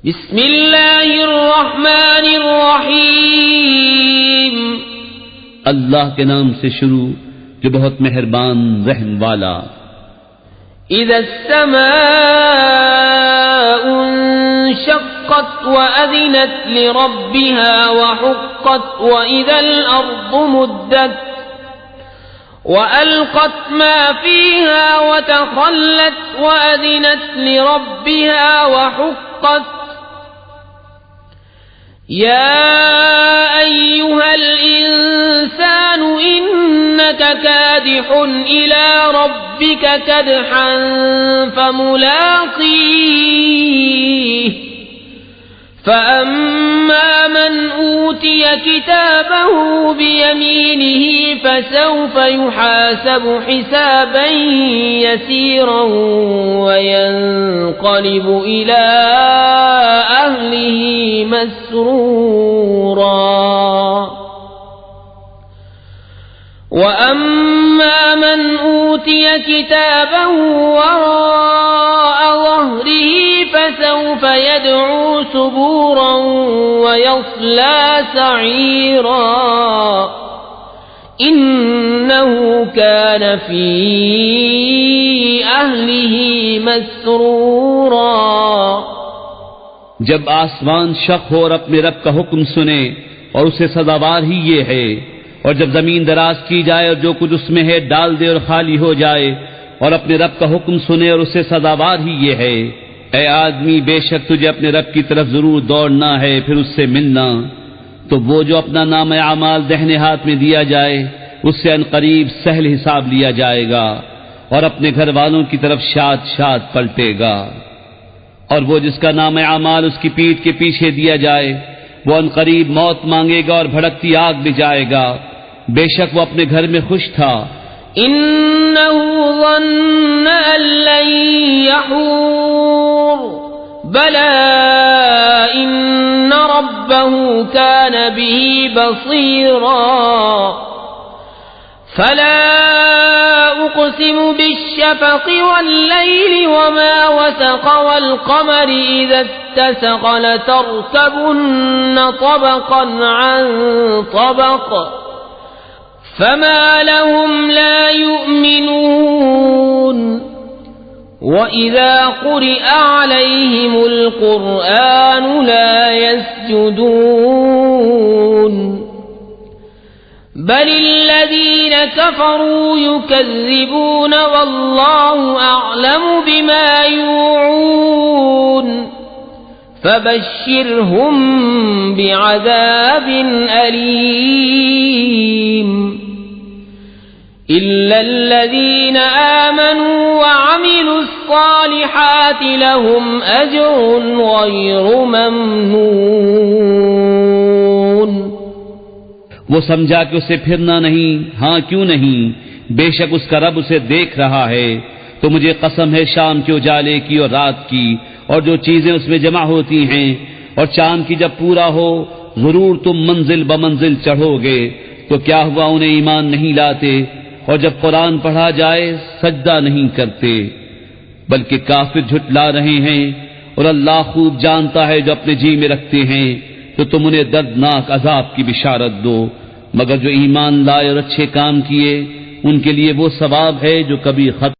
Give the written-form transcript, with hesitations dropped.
बिस्मिल्लाहिर्रहमानिर्रहीम। अल्लाह के नाम से शुरू जो बहुत मेहरबान रहम वाला। इज़्ज़स्समाउ इंशक़्क़त व अज़िनत लिरब्बिहा व हुक़्क़त व इज़ल अर्दु मुद्दत व अलक़त मा फ़ीहा व तख़ल्लत व अज़िनत लिरब्बिहा व हुक़्क़त। या अय्युहल इंसानु इन्नका कादिहुन इला रब्बिका कदहन फमुलाक़ीह। फअम्मा मन ऊतिय किताबहु बियमीनिह फसौफ युहासबु हिसाबन यसीरन वयंक़लिबु इला अहलिही मस्रूरा। वअम्मा मन ऊतिय किताबहु वराअ ज़हरिही फसौफ यदअू सुबूरन वयस्ला सईरा। इन्नहु कान फी अहलिही मस्रूरा। जब आसमान शक हो और अपने रब का हुक्म सुने और उसे सदावार ही ये है, और जब जमीन दराज की जाए और जो कुछ उसमें है डाल दे और खाली हो जाए और अपने रब का हुक्म सुने और उसे सदावार ही ये है। ऐ आदमी, बेशक तुझे अपने रब की तरफ जरूर दौड़ना है, फिर उससे मिलना। तो वो जो अपना नाम आमाल दाहिने हाथ में दिया जाए उससे अनकरीब सहल हिसाब लिया जाएगा और अपने घर वालों की तरफ शाद शाद पलटेगा। और वो जिसका नाम आमाल उसकी पीठ के पीछे दिया जाए वो अनकरीब मौत मांगेगा और भड़कती आग में जाएगा। बेशक वो अपने घर में खुश था। इन्नहु ज़न्न अन लन यहूर बला इन्न रब्बहु कान बिही बसीरा। फला उक़सिमु बिश्शफ़क़ वल्लैलि वमा वसक़ वल्क़मरि इज़ा इत्तसक़ लतरकबुन्न तबक़न अन तबक़ फमा लहुम ला युमिनून। वइज़ा क़ुरिअ अलैहिमुल क़ुरआनु ला यस्जुदून बलिल्लज़ीन कफ़रू युकज़्ज़िबून वल्लाहु अअलमु बिमा यूऊन। फबश्शिरहुम बिअज़ाबिन अलीम। इल्लल्लज़ीन आमनू वअमिलुस्सालिहाति लहुम अज्रुन गैरु ममनून। वो समझा कि उसे फिरना नहीं, हाँ क्यों नहीं, बेशक उसका रब उसे देख रहा है। तो मुझे कसम है शाम के उजाले की और रात की और जो चीजें उसमें जमा होती हैं, और चांद की जब पूरा हो जरूर तुम मंजिल ब मंजिल चढ़ोगे। तो क्या हुआ उन्हें ईमान नहीं लाते, और जब कुरान पढ़ा जाए सजदा नहीं करते, बल्कि काफिर झुटला रहे हैं। और अल्लाह खूब जानता है जो अपने जी में रखते हैं। तो तुम उन्हें दर्दनाक अजाब की बिशारत दो, मगर जो ईमान लाए और अच्छे काम किए उनके लिए वो सवाब है जो कभी खत्म